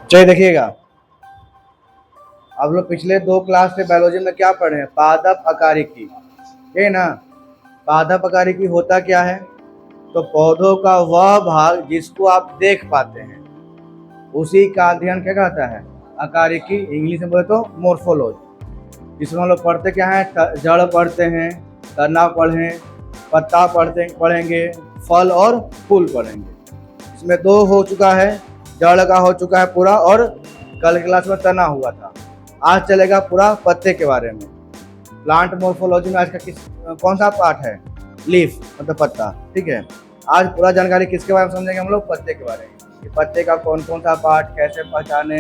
चलिए देखिएगा, आप लोग पिछले 2 क्लास से बायोलॉजी में क्या पढ़े हैं? पादप अकारिकी, ये ना। पादप अकारिकी होता क्या है? तो पौधों का वह भाग जिसको आप देख पाते हैं उसी का अध्ययन क्या कहता है? अकारिकी। इंग्लिश में बोले तो मोर्फोलॉजी। जिसमें हम लोग पढ़ते क्या है? जड़ पढ़ते हैं, तना पढ़ें, पत्ता पढ़ेंगे, फल और फूल पढ़ेंगे। इसमें 2 हो चुका है, जड़ का हो चुका है पूरा, और कल क्लास में तना हुआ था। आज चलेगा पूरा पत्ते के बारे में। प्लांट मोर्फोलॉजी में आज का कौन सा पार्ट है? लीफ, मतलब पत्ता। ठीक है, आज पूरा जानकारी किसके बारे में समझेंगे हम लोग? पत्ते के बारे में। कि पत्ते का कौन कौन सा पार्ट कैसे पहचाने,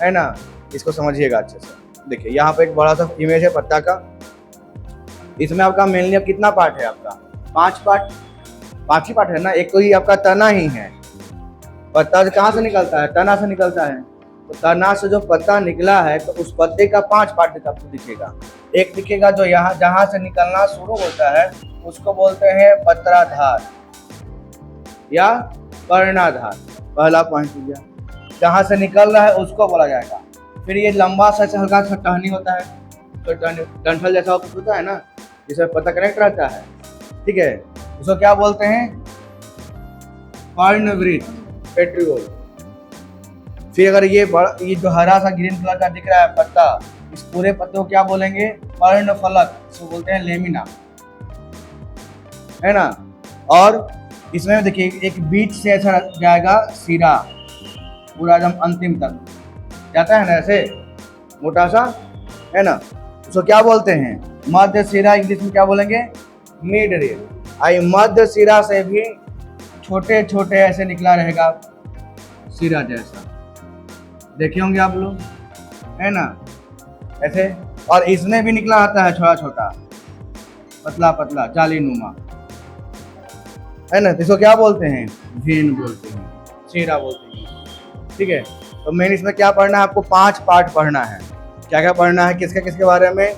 है ना, इसको समझिएगा अच्छे से। देखिए यहाँ पे एक बड़ा सा इमेज है पत्ता का। इसमें आपका मेनली अब कितना पार्ट है? आपका 5 पार्ट, 5 ही पार्ट है ना। एक तो ही आपका तना ही है। पत्ता कहाँ से निकलता है? तना से निकलता है। तो तना से जो पत्ता निकला है तो उस पत्ते का 5 पार्ट आपको दिखेगा। एक दिखेगा जो यहाँ जहाँ से निकलना शुरू होता है उसको बोलते हैं पत्राधार या पर्णाधार। पहला पॉइंट हो गया, जहाँ से निकल रहा है उसको बोला जाएगा। फिर ये लंबा सा हल्का सा टहनी होता है, तो डंठल जैसा कुछ होता है ना, जिसमें पत्ता कनेक्ट रहता है। ठीक है, उसको क्या बोलते हैं? पर्णवृत्त, पेट्रियोल। फिर अगर ये जो हरा सा ग्रीन कलर का दिख रहा है पत्ता, इस पूरे पत्ते को क्या बोलेंगे? पर्णफलक, इसको बोलते हैं लेमिना, है ना। और इसमें देखिए एक बीच से ऐसा जाएगा सिरा, पूरा एकदम अंतिम तक जाता है ना, ऐसे मोटा सा, है ना। उसको क्या बोलते हैं? मध्य सिरा। इंग्लिश में क्या बोलेंगे? Mid rib. आई मध्य सिरा से भी छोटे छोटे ऐसे निकला रहेगा सिरा जैसा, देखे होंगे आप लोग, है ना, ऐसे। और इसमें भी निकला आता है छोटा छोटा, पतला पतला, जाली नुमा, है ना। इसको क्या बोलते हैं? वेन बोलते हैं, सिरा बोलते हैं। ठीक है, तो मेन इसमें क्या पढ़ना है आपको? 5 पार्ट पढ़ना है। क्या क्या पढ़ना है, किसके किसके बारे में?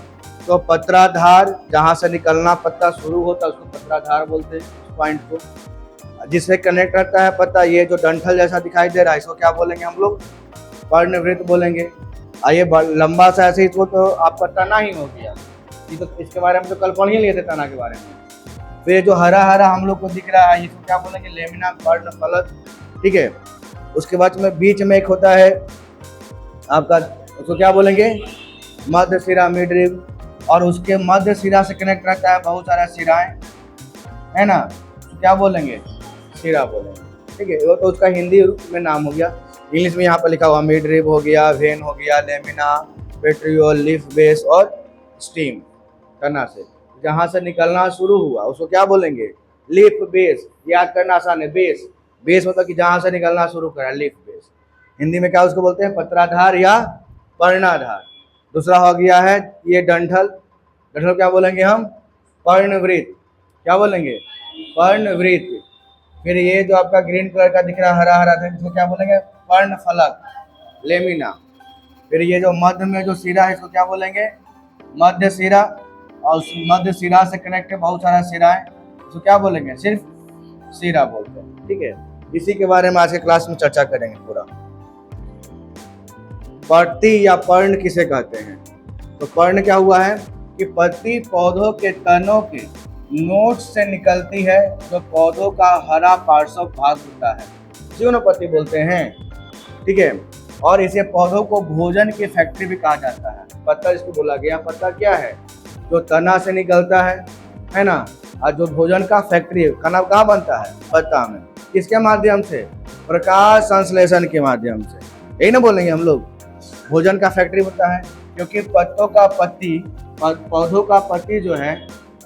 तो पत्राधार, जहाँ से निकलना पत्ता शुरू होता है उसको पत्राधार बोलते हैं, उस पॉइंट को जिससे कनेक्ट रहता है पत्ता। ये जो डंठल जैसा दिखाई दे रहा है इसको क्या बोलेंगे हम लोग? पर्णवृत्त बोलेंगे। ये लंबा सा ऐसे, इसको तो आपका तना ही हो गया। ये तो इसके बारे में तो कल पढ़ ही लिए थे, तना के बारे में। फिर जो हरा हरा हम लोग को दिख रहा है इसको क्या बोलेंगे? लेमिना, पर्णफलक। ठीक है, उसके बाद में बीच में एक होता है आपका, उसको क्या बोलेंगे? मध्य सिरा, मिड रिब। और उसके मध्य सिरा से कनेक्ट रहता है बहुत सारा सिराएं, है ना, तो क्या बोलेंगे? सिरा बोलेंगे। ठीक है, वो तो उसका हिंदी में नाम हो गया। इंग्लिश में यहाँ पर लिखा हुआ मिड रिब हो गया, वेन हो गया, लेमिना, पेट्रियोल, लीफ बेस और स्टीम। तना से जहाँ से निकलना शुरू हुआ उसको क्या बोलेंगे? Leaf base. याद करना आसान है, बेस। बेस मतलब कि जहाँ से निकलना शुरू करा, लीफ बेस। हिंदी में क्या उसको बोलते हैं? पत्राधार या पर्णाधार। दूसरा हो गया है ये डंठल। डंठल क्या बोलेंगे हम? पर्णवृत्त। क्या बोलेंगे? पर्णवृत्त। फिर ये जो आपका ग्रीन कलर का दिख रहा है हरा हरा, इसको क्या बोलेंगे? पर्णफलक, लेमिना। फिर ये जो मध्य में जो सिरा है इसको क्या बोलेंगे? मध्य सिरा। और उस मध्य सिरा से कनेक्ट है बहुत सारा सिरा है, इसको क्या बोलेंगे? सिर्फ सिरा बोलते हैं। ठीक है, इसी के बारे में आज के क्लास में चर्चा करेंगे पूरा। पत्ती या पर्ण किसे कहते हैं? तो पर्ण क्या हुआ है कि पत्ती पौधों के तनों के नोट से निकलती है, जो पौधों का हरा पार्श्व भाग होता है, इसी को पत्ती बोलते हैं। ठीक है, और इसे पौधों को भोजन की फैक्ट्री भी कहा जाता है। पत्ता इसको बोला गया। पत्ता क्या है? जो तना से निकलता है ना, और जो भोजन का फैक्ट्री है, खाना कहाँ बनता है? पत्ता में। किसके माध्यम से? प्रकाश संश्लेषण के माध्यम से। यही ना बोलेंगे हम लोग, भोजन का फैक्ट्री होता है। क्योंकि पत्तों का पत्ती, पौधों का पत्ती जो है,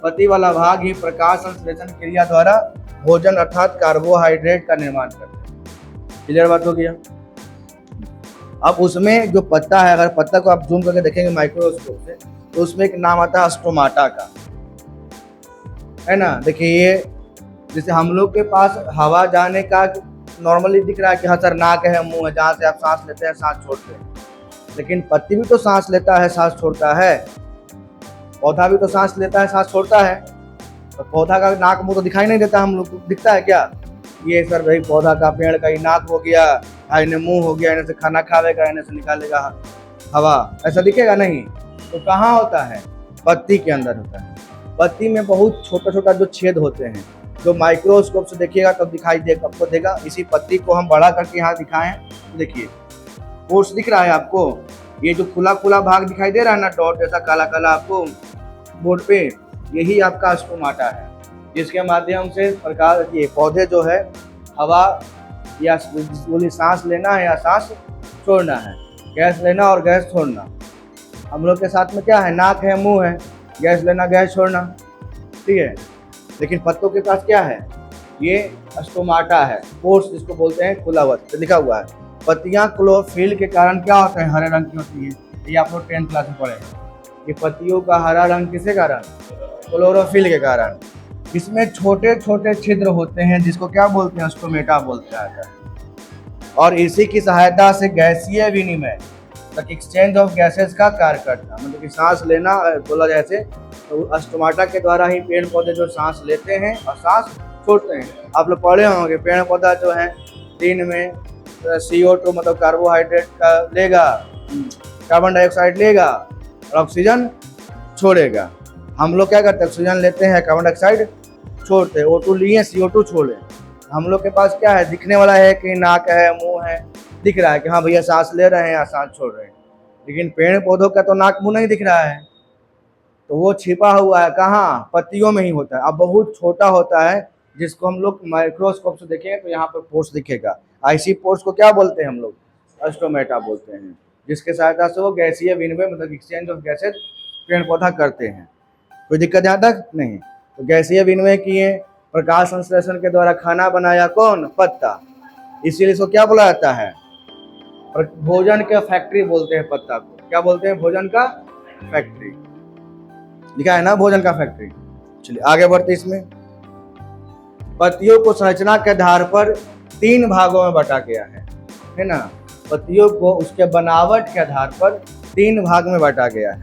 पत्ती वाला भाग ही प्रकाश संश्लेषण क्रिया द्वारा भोजन अर्थात कार्बोहाइड्रेट का निर्माण करते हैं। क्लियर बात हो गया। अब उसमें जो पत्ता है, अगर पत्ता को आप जूम करके देखेंगे माइक्रोस्कोप से, तो उसमें एक नाम आता है स्टोमाटा का, है ना। देखिए ये जैसे हम लोग के पास हवा जाने का नॉर्मली दिख रहा है कि हाँ सर नाक है, मुंह है, जहाँ से आप सांस लेते हैं, सांस छोड़ते हैं। लेकिन पत्ती भी तो सांस लेता है, सांस छोड़ता है। पौधा भी तो सांस लेता है, सांस छोड़ता है। तो पौधा का नाक मुंह तो दिखाई नहीं देता हम लोग को, दिखता है क्या? ये सर भाई पौधा का पेड़ का ही नाक हो गया, इन्हें मुंह हो गया, इन्हें से खाना खाएगा, इन्हें से निकालेगा हवा, ऐसा दिखेगा नहीं। तो कहाँ होता है? पत्ती के अंदर होता है। पत्ती में बहुत छोटा छोटा जो छेद होते हैं, जो माइक्रोस्कोप से देखिएगा तब दिखाई देगा, आपको देगा। इसी पत्ती को हम बड़ा करके यहाँ दिखाएं तो देखिए पोर्स दिख रहा है आपको। ये जो खुला खुला भाग दिखाई दे रहा है ना, डॉट जैसा काला काला आपको बोर्ड पे, यही आपका स्टोमाटा है, जिसके माध्यम से प्रकाश ये पौधे जो है हवा या सांस लेना है या सांस छोड़ना है, गैस लेना और गैस छोड़ना। हम लोग के साथ में क्या है? नाक है, मुंह है, गैस लेना गैस छोड़ना, ठीक है। लेकिन पत्तों के पास क्या है? ये स्टोमाटा है, पोर्स जिसको बोलते हैं, खुला हुआ तो लिखा हुआ है। पत्तियां क्लोरोफिल के कारण क्या होते हैं? हरे रंग की होती है। ये आप लोग 10th क्लास में पढ़े। ये पत्तियों का हरा रंग किसके कारण? क्लोरोफिल के कारण। इसमें छोटे छोटे छिद्र होते हैं जिसको क्या बोलते हैं? स्टोमेटा बोलते हैं। और इसी की सहायता से गैसीय विनिमय, तक एक्सचेंज ऑफ गैसेस का कार्य करता है। मतलब कि सांस लेना बोला जैसे, तो स्टोमाटा के द्वारा ही पेड़ पौधे जो सांस लेते हैं और सांस छोड़ते हैं। आप लोग पढ़े होंगे पेड़ पौधा जो है दिन में CO2 मतलब कार्बोहाइड्रेट का लेगा, कार्बन डाइऑक्साइड लेगा और ऑक्सीजन छोड़ेगा। हम लोग क्या करते हैं? ऑक्सीजन लेते हैं, कार्बन डाइऑक्साइड छोड़ते हैं। O2 लिए, CO2 छोड़े। हम लोग के पास क्या है? दिखने वाला है कि नाक है, मुंह है, दिख रहा है कि हाँ भैया सांस ले रहे हैं या सांस छोड़ रहे हैं। लेकिन पेड़ पौधों का तो नाक मुंह नहीं दिख रहा है, तो वो छिपा हुआ है कहाँ? पत्तियों में ही होता है। अब बहुत छोटा होता है, जिसको हम लोग माइक्रोस्कोप से देखेंगे तो यहाँ पर पोर्स दिखेगा। ऐसी पोर्स को क्या बोलते हैं हम लोग? स्टोमेटा बोलते हैं, जिसके सहायता से वो गैसीय विनिमय मतलब एक्सचेंज ऑफ गैसेज पेड़ पौधा करते हैं। कोई दिक्कत यहाँ तक नहीं? तो गैसीय विनिमय किए, प्रकाश संश्लेषण के द्वारा खाना बनाया कौन? पत्ता। इसीलिए इसको क्या बोला जाता है? भोजन का फैक्ट्री बोलते हैं पत्ता को। क्या बोलते हैं? भोजन का फैक्ट्री। लिखा है ना, भोजन का फैक्ट्री। चलिए आगे बढ़ते। इसमें पत्तियों को संरचना के आधार पर 3 भागों में बांटा गया है ना। पत्तियों को उसके बनावट के आधार पर 3 भाग में बांटा गया है।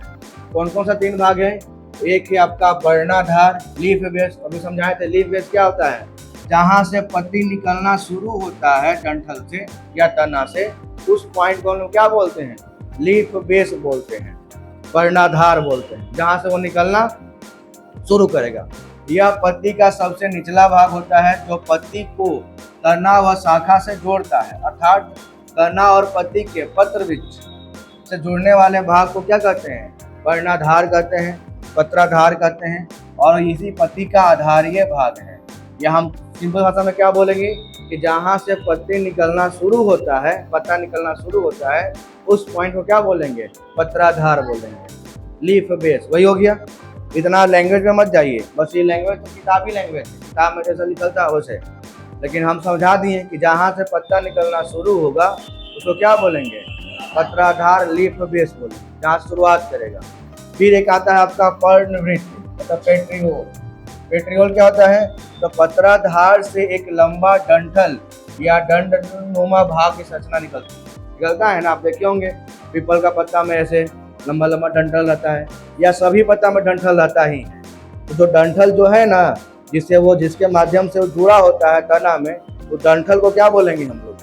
कौन कौन सा 3 भाग है? एक है आपका वर्णाधार, लीफ बेस। अभी समझाए थे लीफ बेस क्या होता है? जहां से पत्ती निकलना शुरू होता है डंठल से या तना से, उस पॉइंट को हम लोग क्या बोलते हैं? लीफ बेस बोलते हैं, वर्णाधार बोलते हैं, जहां से वो निकलना शुरू करेगा। यह पत्ती का सबसे निचला भाग होता है, जो पत्ती को तना व शाखा से जोड़ता है। अर्थात तना और पत्ती के पत्र वृक्ष से जुड़ने वाले भाग को क्या कहते हैं? वर्णाधार कहते हैं, पत्राधार कहते हैं। और इसी पत्ती का आधारीय भाग है। या हम सिंपल भाषा में क्या बोलेंगे कि जहाँ से पत्ती निकलना शुरू होता है, पत्ता निकलना शुरू होता है, उस पॉइंट को क्या बोलेंगे? पत्राधार बोलेंगे, लीफ बेस। वही हो गया। इतना लैंग्वेज में मत जाइए, बस ये लैंग्वेज तो किताबी लैंग्वेज है, किताब में जैसा निकलता है वैसे। लेकिन हम समझा दिए कि जहाँ से पत्ता निकलना शुरू होगा उसको क्या बोलेंगे? पत्राधार, लीफ बेस बोलेंगे, जहाँ शुरुआत करेगा। फिर एक आता है आपका पर्णवृत्त मतलब पेट्रियोल। पेट्रियोल क्या होता है? तो पत्राधार से एक लंबा डंठल या दंडनुमा भाग की संरचना निकलता है ना। आप देखे होंगे पीपल का पत्ता में ऐसे लंबा लंबा डंठल रहता है, या सभी पत्ता में डंठल रहता ही है। तो जो डंठल जो है ना, जिसके माध्यम से वो जुड़ा होता है तना में, वो डंठल को क्या बोलेंगे हम लोग?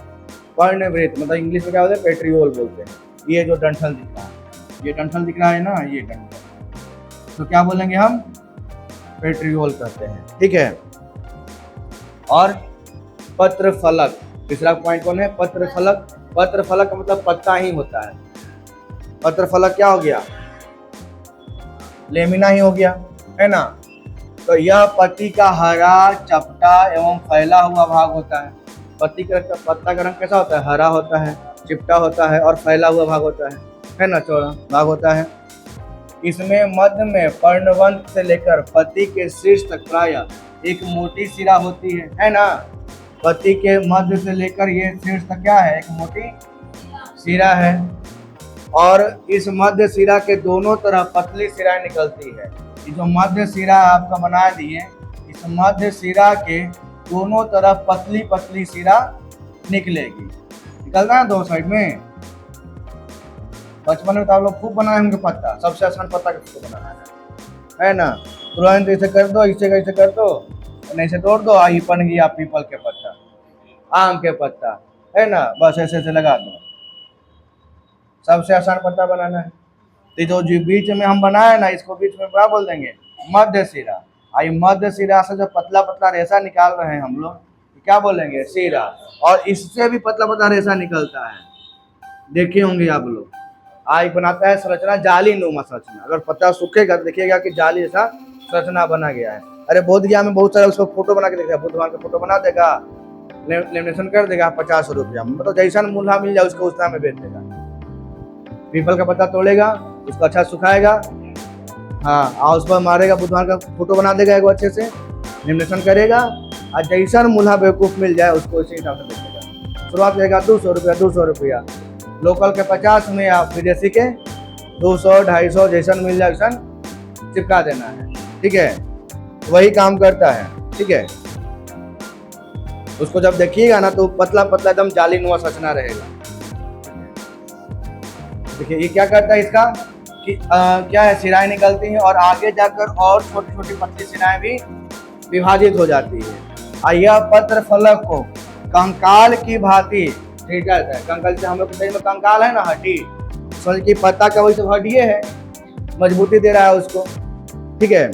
पर्णवृत्त मतलब इंग्लिश में क्या बोलते हैं? पेट्रियोल बोलते हैं। ये जो डंठल दिख रहा है, ये डंठल दिख रहा है ना, ये डंठल, तो क्या बोलेंगे हम? पेट्रियोल कहते हैं, ठीक है। और पत्र फलक, तीसरा पॉइंट कौन है? पत्र फलक। पत्र फलक का मतलब पत्ता ही होता है। पत्र फलक क्या हो गया? लेमिना ही हो गया, है ना। तो यह पत्ती का हरा, चपटा एवं फैला हुआ भाग होता है। पत्ता का रंग कैसा होता है? हरा होता है, चिपटा होता है और फैला हुआ भाग होता है ना, चौड़ा भाग होता है। इसमें मध्य में पर्णवंत से लेकर पत्ती के शीर्ष तक प्रायः एक मोटी सिरा होती है ना। पत्ती के मध्य से लेकर ये शीर्ष तक क्या है? एक मोटी सिरा है। और इस मध्य सिरा के दोनों तरफ पतली सिराएं निकलती है। ये जो मध्य सिरा आपका बना दिए, इस मध्य सिरा के दोनों तरफ पतली पतली सिरा निकलेगी। निकलता है दो साइड में। बचपन में तो आप लोग खूब बनाए होंगे पत्ता, सबसे आसान पत्ता किसको बनाना है ना। तुरंत ऐसे कर दो, इसे कैसे कर दो, नहीं से तोड़ दो, आई बन गया पीपल के पत्ता। आम के पत्ता, है ना, बस ऐसे ऐसे लगा दो। सबसे आसान पत्ता बनाना है। तो जो बीच में हम बनाए ना, इसको बीच में क्या बोल देंगे, मध्य सिरा। आई मध्य सिरा से जो पतला पतला रेशा निकाल रहे हैं हम लोग, क्या बोलेंगे, सिरा। और इससे भी पतला पतला रेशा निकलता है, देखे होंगे आप लोग। आज बनाता है संरचना जाली नुमा संरचना। अगर पत्ता सूखेगा तो देखिएगा कि जाली जैसा संरचना बना गया है। अरे बोध गया में बहुत सारा उसको फोटो बना के देगा, बुद्ध भगवान का फोटो बना देगा, लेमिनेशन कर देगा 50 रुपया, मतलब जैसा मूल्हा मिल जाए उसको उतना में बेच देगा। पीपल का पत्ता तोड़ेगा, उसको अच्छा सुखाएगा, हाँ, और उस पर मारेगा, बुद्ध भगवान का फोटो बना देगा एक अच्छे से, लेमिनेशन करेगा, और जैसा मूल्हा बेवकूफ़ मिल जाए उसको इसी हिसाब से बेचेगा। शुरुआत करेगा 200 रुपया, 200 रुपया, लोकल के 50 में या विदेशी के 200, 250, जैसा मिल जाए वैसा चिपका देना है, ठीक है। वही काम करता है, ठीक है। उसको जब देखिएगा ना तो पतला पतला एकदम जाली नुमा संरचना रहेगा। देखिए ये क्या करता है इसका कि क्या है, सिराएं निकलती हैं और आगे जाकर और छोटी छोटी पतली सिराएं भी विभाजित हो जाती है। और यह पत्र फलक को कंकाल की भांति ठीक रहता है। कंकाल से हम लोग के में कंकाल है ना, हड्डी, समझ की पत्ता का वही सब हड्डिये है, मजबूती दे रहा है उसको, ठीक है।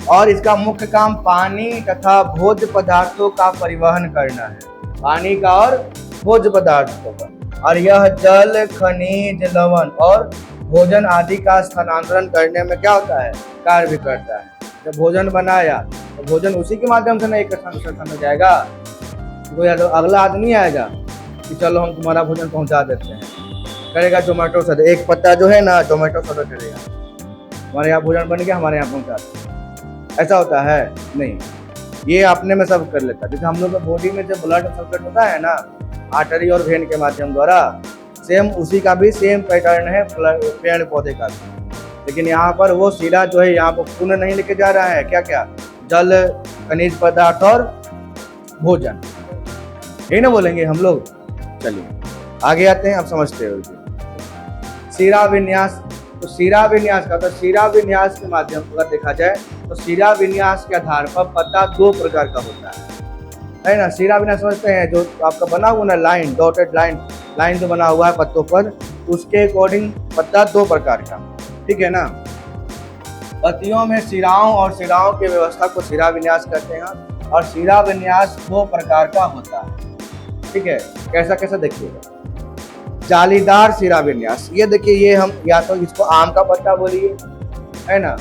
और इसका मुख्य काम पानी तथा भोज्य पदार्थों का परिवहन करना है, पानी का और भोज्य पदार्थों का। और यह जल, खनिज, लवण और भोजन आदि का स्थानांतरण करने में क्या होता है, कार्य भी करता है। जब भोजन बनाया तो भोजन उसी के माध्यम से नहीं समझ जाएगा, कोई अगला आदमी आएगा कि चलो हम तुम्हारा भोजन पहुंचा देते हैं, करेगा जोमेटो से, एक पत्ता जो है ना जोमेटो से करेगा, हमारे यहाँ भोजन बन गया, हमारे यहाँ पहुंचा दो। ऐसा होता है नहीं, ये अपने में सब कर लेता है। जैसे हम लोग के बॉडी में जो ब्लड सर्कुलेट होता है ना, आर्टरी और वेन के माध्यम द्वारा, सेम उसी का भी सेम पैटर्न है पेड़ पौधे का भी। लेकिन यहाँ पर वो सिरा जो है यहाँ पर खून नहीं लेके जा रहा है, क्या क्या, जल, खनिज पदार्थ और भोजन, यही ना बोलेंगे हम लोग। चलिए आगे आते हैं, आप समझते हो। सिरा विन्यास, तो सिरा विन्यास का, तो सिरा विन्यास के माध्यम से अगर देखा जाए तो सिरा विन्यास के आधार पर पत्ता 2 प्रकार का होता है ना। सिरा विन्यास समझते हैं, जो आपका बना हुआ ना लाइन, डॉटेड लाइन जो बना हुआ है पत्तों पर, उसके अकॉर्डिंग पत्ता 2 प्रकार का, ठीक है ना। पत्तियों में सिराओं और सिराओं की व्यवस्था को सिरा विन्यास कहते हैं। और सिरा विन्यास 2 प्रकार का होता है, ठीक है। कैसा कैसा देखिएगा, जालीदार सिरा विन्यास, ये देखिए, ये हम या तो इसको आम का पत्ता बोलिए, है ना।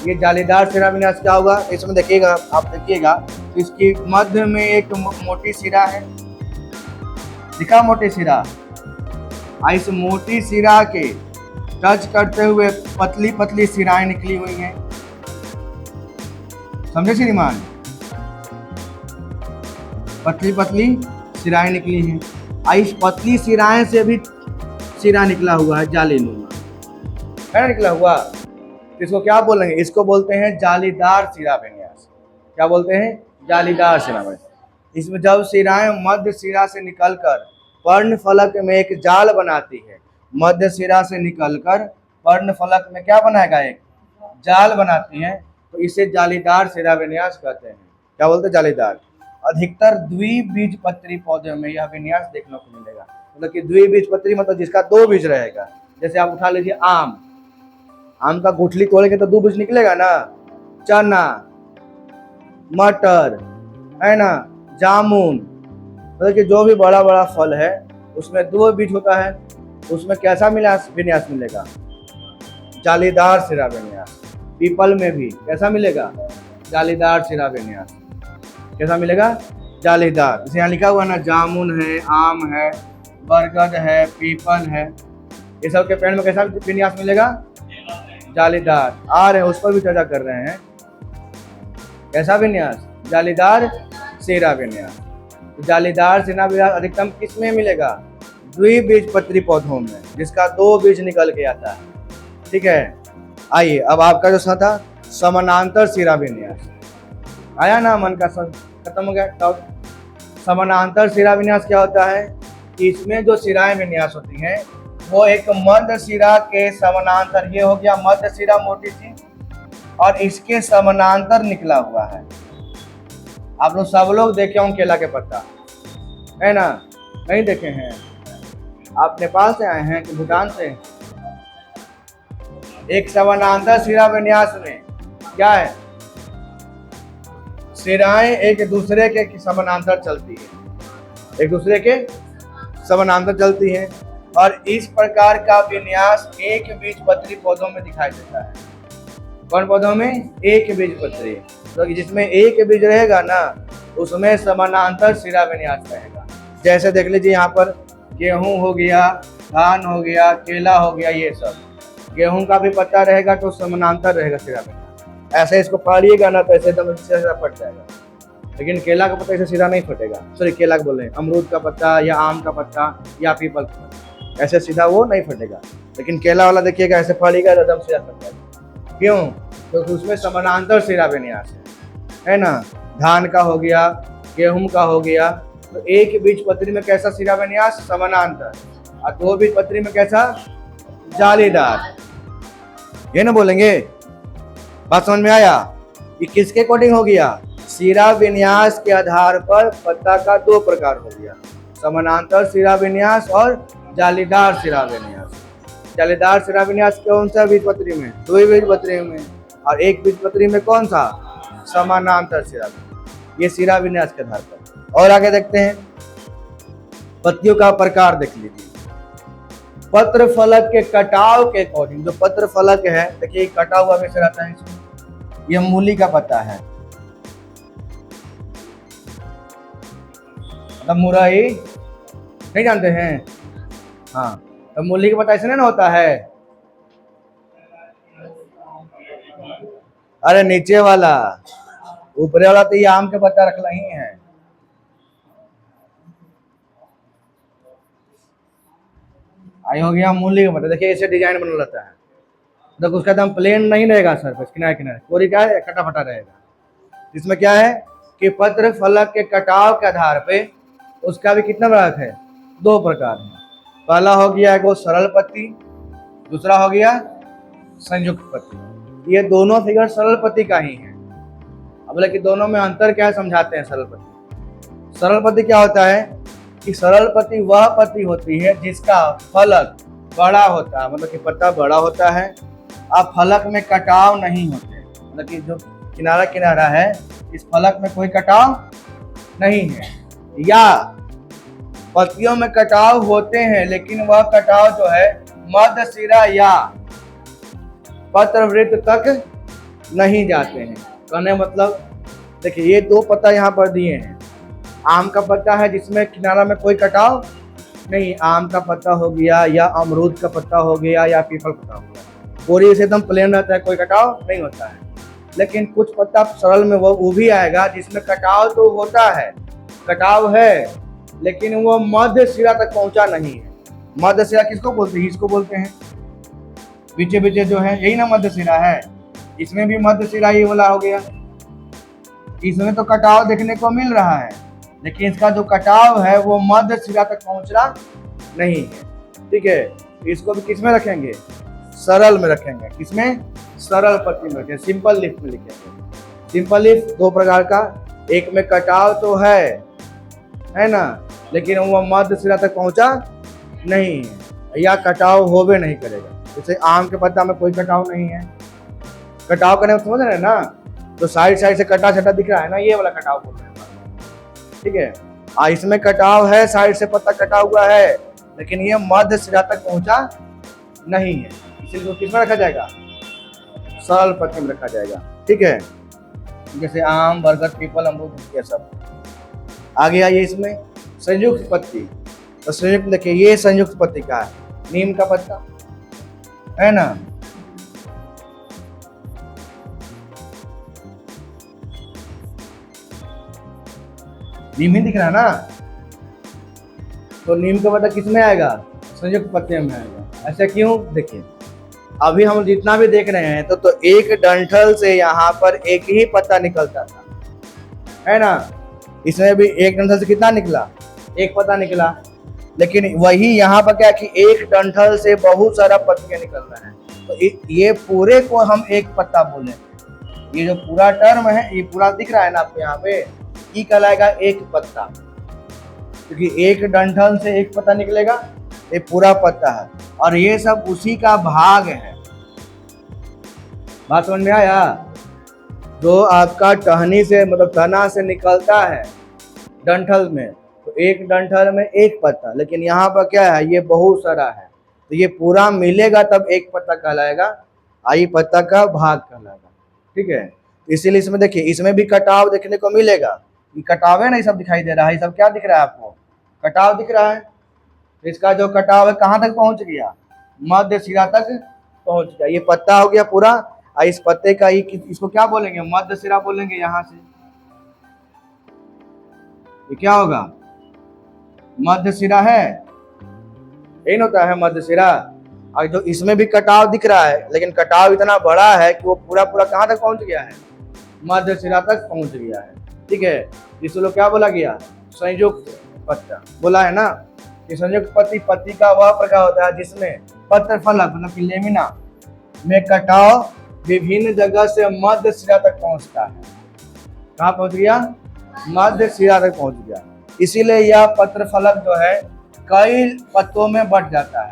ये जालीदार सिरा विन्यास क्या होगा, इसमें देखिएगा, आप देखिएगा, इसकी मध्य में एक मोटी सिरा है, दिखा मोटी सिरा, इस मोटी सिरा के टच करते हुए पतली पतली सिराएं निकली हुई हैं, समझे श्रीमान, पतली पतली सिराएं निकली हैं। इस पतली सिराएं से भी सिरा निकला हुआ है, जाली नुमा है ना, निकला हुआ। इसको क्या बोलेंगे, इसको बोलते हैं जालीदार सिरा विन्यास। क्या बोलते हैं, जालीदार सिरा विन्यास। इसमें जब सिराएं मध्य सिरा से निकलकर पर्ण फलक में एक जाल बनाती है, मध्य सिरा से निकलकर पर्ण फलक में क्या बनाएगा, एक जाल बनाती है, तो इसे जालीदार सिरा विन्यास कहते हैं। क्या बोलते हैं, जालीदार। अधिकतर द्विबीजपत्री पौधों में यह विन्यास देखने को मिलेगा। मतलब कि द्विबीजपत्री मतलब जिसका 2 बीज रहेगा। जैसे आप उठा लीजिए आम का गुठली तोड़ेंगे तो 2 बीज निकलेगा ना, चना, मटर, है ना, जामुन, मतलब कि जो भी बड़ा बड़ा फल है उसमें 2 बीज होता है, उसमें कैसा विन्यास मिलेगा, जालीदार सिरा विन्यास। पीपल में भी कैसा मिलेगा, जालीदार सिरा विन्यास। कैसा मिलेगा, जालीदार। जैसे यहाँ लिखा हुआ ना, जामुन है, आम है, बरगद है, पीपल है, ये सब के पेड़ में कैसा विन्यास मिलेगा, जालीदार। आ रहे हैं उस पर भी चर्चा कर रहे हैं, कैसा विन्यास, जालीदार सिरा विन्यास। जालीदार सिरा विन्यास अधिकतम किस में मिलेगा, द्विबीजपत्री पौधों में, जिसका 2 बीज निकल के आता है, ठीक है। आइए अब आपका जो था समानांतर सिरा विन्यास आया ना, मन का सब खत्म हो गया। तब समानांतर सिरा विन्यास क्या होता है, इसमें जो सिराएं विन्यास होती हैं वो एक मध्य सिरा के समानांतर, ये हो गया मध्य सिरा मोटी सी, और इसके समानांतर निकला हुआ है। आप लोग सब लोग देखे होंगे केला के पत्ता, है ना? नहीं देखे हैं। आप नेपाल से आए हैं कि भूटान से? एक समानांतर शिरा विन्यास में क्या है? शिराएं एक दूसरे के समानांतर चलती है, एक दूसरे के समानांतर चलती है, और इस प्रकार का विन्यास एक बीजपत्री पौधों में दिखाई देता है। कौन पौधों में? एक बीजपत्री। तो जिसमें एक बीज रहेगा ना, उसमें समानांतर शिरा विन्यास रहेगा। जैसे देख लीजिए यहाँ पर गेहूं हो गया, धान हो गया, केला हो गया, ये सब। गेहूं का भी पत्ता रहेगा तो समानांतर रहेगा शिरा विन्यास। ऐसे इसको फाड़िएगा ना तो ऐसे एकदम सीधा फट जाएगा, लेकिन केला का पत्ता ऐसे सीधा नहीं फटेगा। सॉरी, केला का बोल रहे हैं, अमरूद का पत्ता या आम का पत्ता या पीपल का पत्ता, ऐसे सीधा वो नहीं फटेगा। लेकिन केला वाला देखिएगा ऐसे फाड़िएगा तो एकदम सीधा फट जाएगा। क्यों? क्योंकि उसमें समानांतर शिरा विन्यास है ना? धान का हो गया, गेहूं का हो गया, तो एक बीजपत्री में कैसा शिरा विन्यास? समानांतर। और दो बीजपत्री में कैसा? जालीदार। ये ना बोलेंगे? बात समझ में आया? ये किसके अकॉर्डिंग हो गया? शिरा विन्यास के आधार पर पत्ता का दो प्रकार हो गया, समानांतर शिरा विन्यास और जालीदार शिरा विन्यास। जालीदार शिरा विन्यास कौन सा बीजपत्री में? दो ही बीजपत्री में। और एक बीजपत्री में कौन सा? समानांतर शिरा विन्यास। ये शिरा विन्यास के आधार पर। और आगे देखते हैं, पत्तियों का प्रकार देख लीजिए। पत्र फलक के कटाव के अकॉर्डिंग, जो पत्र फलक है देखिए कटा हुआ कैसे रहता है इसमें। यह मूली का पत्ता है, मतलब मुरई नहीं जानते हैं? हाँ, तो मूली का पत्ता ऐसे नहीं ना होता है। अरे नीचे वाला, ऊपरे वाला तो ये आम के पत्ता रखना ही है। आई हो गया मूली का पत्ता। देखिए ऐसे डिजाइन बना रहता है, देखो उसका एकदम प्लेन नहीं रहेगा सरफेस, किनारे किनारे कोरी क्या है, कटा फटा रहेगा। इसमें क्या है कि पत्र फलक के कटाव के आधार पे उसका भी कितना भाग है? दो प्रकार है। पहला हो गया एक वो सरल पत्ती, दूसरा हो गया संयुक्त पत्ती। ये दोनों फिगर सरल पत्ती का ही है। अब लेकिन दोनों में अंतर क्या है समझाते हैं। सरल पत्ती, सरल पत्ती क्या होता है कि सरल पत्ती वह पत्ती होती है जिसका फलक बड़ा होता है, मतलब कि पत्ता बड़ा होता है, अब फलक में कटाव नहीं होते, मतलब कि जो किनारा किनारा है इस फलक में कोई कटाव नहीं है। या पत्तियों में कटाव होते हैं लेकिन वह कटाव जो है मध्य सिरा या पत्रवृत्त तक नहीं जाते हैं। कहने मतलब देखिए ये दो पत्ता यहाँ पर दिए हैं। आम का पत्ता है जिसमें किनारा में कोई कटाव नहीं, आम का पत्ता हो गया या अमरूद का पत्ता हो गया या पीपल पत्ता हो गया, पूरी से एकदम प्लेन रहता है, कोई कटाव नहीं होता है। लेकिन कुछ पत्ता सरल में वो भी आएगा जिसमें कटाव तो होता है, कटाव है, लेकिन वो मध्य सिरा तक पहुंचा नहीं है। मध्य सिरा किसको बोलते हैं? इसको बोलते हैं। पीछे पीछे जो है यही ना मध्य सिरा है। इसमें भी मध्य सिरा ही वाला हो गया। इसमें तो कटाव देखने को मिल रहा है, लेकिन इसका जो कटाव है वो मध्य सिरा तक पहुंचना नहीं है। ठीक है, इसको भी किसमें रखेंगे? सरल में रखेंगे। किसमें? सरल पत्ती में रखेंगे, सिंपल लीफ में लिखेंगे। सिंपल लीफ दो प्रकार का, एक में कटाव तो है ना, लेकिन वो मध्य सिरा तक पहुंचा नहीं है या कटाव होवे नहीं करेगा। जैसे आम के पत्ता में कोई कटाव नहीं है। कटाव करने में समझ रहे हैं ना, तो साइड साइड से कटा छटा दिख रहा है ना, ये वाला कटाव बोल रहे हैं। ठीक है, इसमें कटाव है, साइड से पत्ता कटा हुआ है, लेकिन ये मध्य सिरा तक पहुंचा नहीं है, इसलिए किसमें रखा जाएगा? सरल पत्ती में रखा जाएगा। ठीक है, जैसे आम, बरगद, पीपल, अमरूद, ये सब। आगे आइए इसमें संयुक्त पत्ती। तो संयुक्त देखिए ये संयुक्त पत्ती का है, नीम का पत्ता है ना, नीम ही दिख रहा है ना, तो नीम का पत्ता किसमें आएगा? संयुक्त पत्ते में आएगा। ऐसा क्यों? देखिए अभी हम जितना भी देख रहे हैं तो एक डंठल से यहाँ पर एक ही पत्ता निकलता था, है ना। इसमें भी एक डंठल से कितना निकला? एक पत्ता निकला। लेकिन वही यहाँ पर क्या कि एक डंठल से बहुत सारा पत्तियां निकल रहा है, तो ये पूरे को हम एक पत्ता बोलेंगे। ये जो पूरा टर्म है, ये पूरा दिख रहा है ना आपको यहाँ पे, ये कहलाएगा एक पत्ता। क्योंकि एक डंठल से एक पत्ता निकलेगा, ये पूरा पत्ता है और ये सब उसी का भाग है। बात समझ में आया? जो आपका टहनी से मतलब तना से निकलता है डंठल में, तो एक डंठल में एक पत्ता, लेकिन यहाँ पर क्या है, ये बहुत सारा है, तो ये पूरा मिलेगा तब एक पत्ता कहलाएगा, आई पत्ता का भाग कहलाएगा। ठीक है, इसीलिए इसमें देखिए, इसमें भी कटाव देखने को मिलेगा। ये कटाव है ना, ये सब दिखाई दे रहा है, ये सब क्या दिख रहा है आपको, कटाव दिख रहा है। तो इसका जो कटाव है कहाँ तक पहुंच गया, मध्य सिरा तक पहुंच गया। ये पत्ता हो गया पूरा, और इस पत्ते का इसको क्या बोलेंगे, मध्य सिरा बोलेंगे। यहाँ से ये क्या होगा, मध्य सिरा है, यही होता है मध्य सिरा। और जो इसमें भी कटाव दिख रहा है, लेकिन कटाव इतना बड़ा है कि वो पूरा पूरा कहाँ तक पहुंच गया है, मध्य सिरा तक पहुंच गया है। ठीक है, जिसको लोग क्या बोला गया, संयुक्त पत्ता बोला है ना। कि संयुक्त पत्ती का वह प्रकार होता है जिसमें पत्र फलक मतलब कि लेमिना में कटाव विभिन्न जगह से मध्य सिरा तक पहुंचता है। कहाँ पहुंच गया, मध्य सिरा तक पहुंच गया। इसीलिए यह पत्र फलक जो है कई पत्तों में बट जाता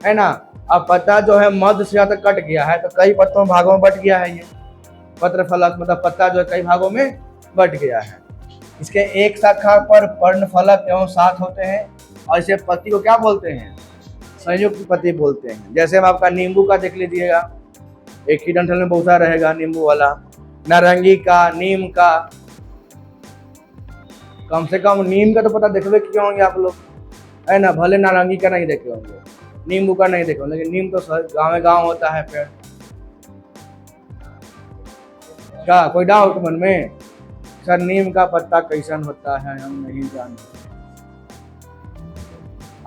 है ना। अब पत्ता जो है मध्य सिरा तक कट गया है, तो कई पत्तों भागों में बट गया है। ये पत्र फलक मतलब पत्ता जो है कई भागों में बट गया है। इसके एक शाखा पर पर्ण फलक एवं साथ होते हैं, और इसे पत्ती को क्या बोलते हैं, संयुक्त पत्ती बोलते हैं। जैसे हम आपका नींबू का देख लीजिएगा, एक ही डंठल में बहुत सारा रहेगा नींबू वाला। नारंगी का, नीम का, कम से कम नीम का तो पता देखबे क्यों होंगे आप लोग, है ना। भले नारंगी का नहीं देखे होंगे, नींबू का नहीं देखे, लेकिन नीम तो गाँव में गाँव होता है पेड़। क्या कोई डाउट मन में, सर नीम का पत्ता कैसन होता है हम नहीं जानते।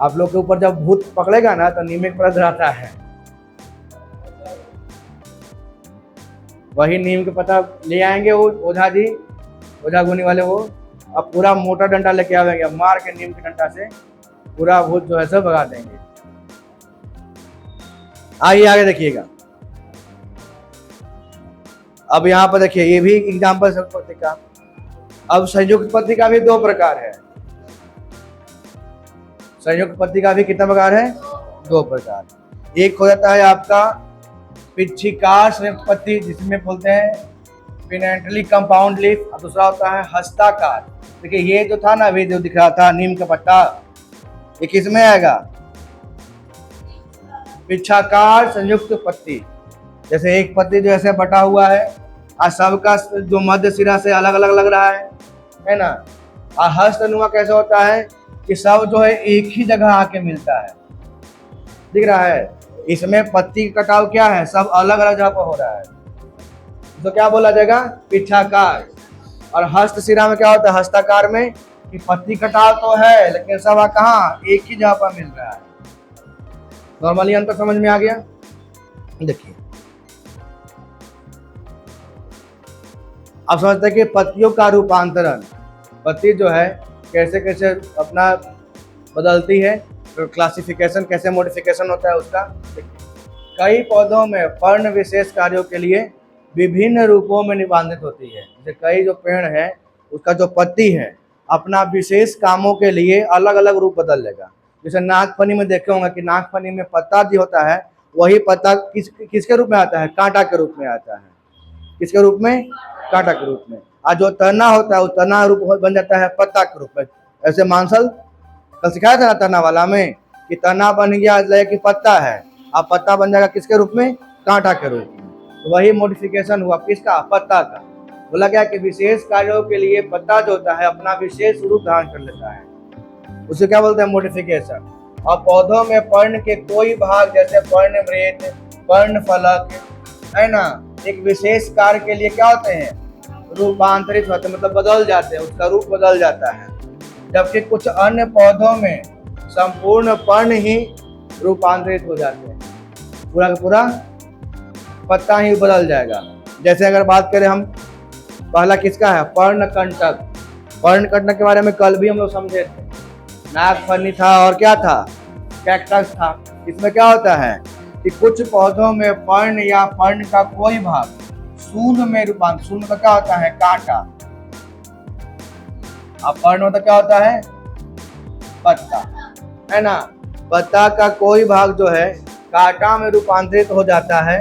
आप लोग के ऊपर जब भूत पकड़ेगा ना तो नीम के पत्ता रहता है, वही नीम के पत्ता ले आएंगे वो ओझा जी, ओझा गुनी वाले, वो अब पूरा मोटा डंडा लेके आएंगे, मार के नीम के डंडा से पूरा भूत जो है सब भगा देंगे। आइए आगे देखिएगा। अब यहाँ पर देखिए, ये भी एग्जाम्पल संयुक्त पत्ती का। अब संयुक्त पत्ती का भी दो प्रकार है। संयुक्त पत्ती का भी कितना प्रकार है, दो प्रकार। एक हो जाता है आपका पिच्छिकार संयुक्त पत्ती, जिसमें बोलते हैं पिनेंटली कंपाउंड लीफ, और दूसरा होता है हस्ताकार। देखिए ये जो था ना, अभी जो दिख रहा था नीम का पत्ता, ये किस में आएगा, पिच्छाकार संयुक्त पत्ती। जैसे एक पत्ती जो ऐसे बटा हुआ है और सबका जो मध्य सिरा से अलग अलग लग रहा है ना। और हस्तनुमा कैसे होता है कि सब जो है एक ही जगह आके मिलता है, दिख रहा है। इसमें पत्ती का कटाव क्या है, सब अलग अलग जगह पर हो रहा है, तो क्या बोला जाएगा, पिच्छाकार। और हस्त सिरा में क्या होता है, हस्ताकार में कि पत्ती कटाव तो है लेकिन सब कहाँ, एक ही जगह पर मिल रहा है। नॉर्मली अंतर समझ में आ गया। देखिए आप समझते हैं कि पत्तियों का रूपांतरण, पत्ती जो है कैसे कैसे अपना बदलती है, तो क्लासिफिकेशन कैसे मॉडिफिकेशन होता है उसका। कई पौधों में पर्ण विशेष कार्यों के लिए विभिन्न रूपों में निबंधित होती है। जैसे कई जो पेड़ है उसका जो पत्ती है अपना विशेष कामों के लिए अलग अलग रूप बदल लेगा। जैसे नागफनी में देखे होंगे कि नागफनी में पत्ता जो होता है वही पत्ता किसके रूप में आता है, कांटा के रूप में आता है। किसके रूप में, कांटा के रूप में। और जो तना होता है वो तना रूप बन जाता है पत्ता के रूप में। ऐसे मांसल कल सिखाया था ना तना वाला में कि तना बन गया कि पत्ता है, अब पत्ता बन जाएगा किसके रूप में, कांटा के रूप में। तो वही मॉडिफिकेशन हुआ किसका, पत्ता का। बोला गया कि विशेष कार्यों के लिए पत्ता जो होता है अपना विशेष रूप धारण कर लेता है, उसे क्या बोलते हैं, मॉडिफिकेशन। और पौधों में पर्ण के कोई भाग जैसे पर्ण मृत, पर्ण फलक, है ना, एक विशेष कार्य के लिए क्या होते हैं, रूपांतरित होते हैं, मतलब बदल जाते हैं, उसका रूप बदल जाता है। जबकि कुछ अन्य पौधों में संपूर्ण पर्ण ही रूपांतरित हो जाते हैं, पूरा का पूरा पत्ता ही बदल जाएगा। जैसे अगर बात करें हम, पहला किसका है, पर्णकंटक। पर्णकंटक के बारे में कल भी हम लोग समझे थे। नागफनी था और क्या था, कैक्टस था। इसमें क्या होता है कि कुछ पौधों में पर्ण या पर्ण का कोई भाग शूल में रूपांतरित, शूल का क्या होता है, कांटा। अब पर्ण होता क्या होता है, पत्ता, है ना। पत्ता का कोई भाग जो है कांटा में रूपांतरित हो जाता है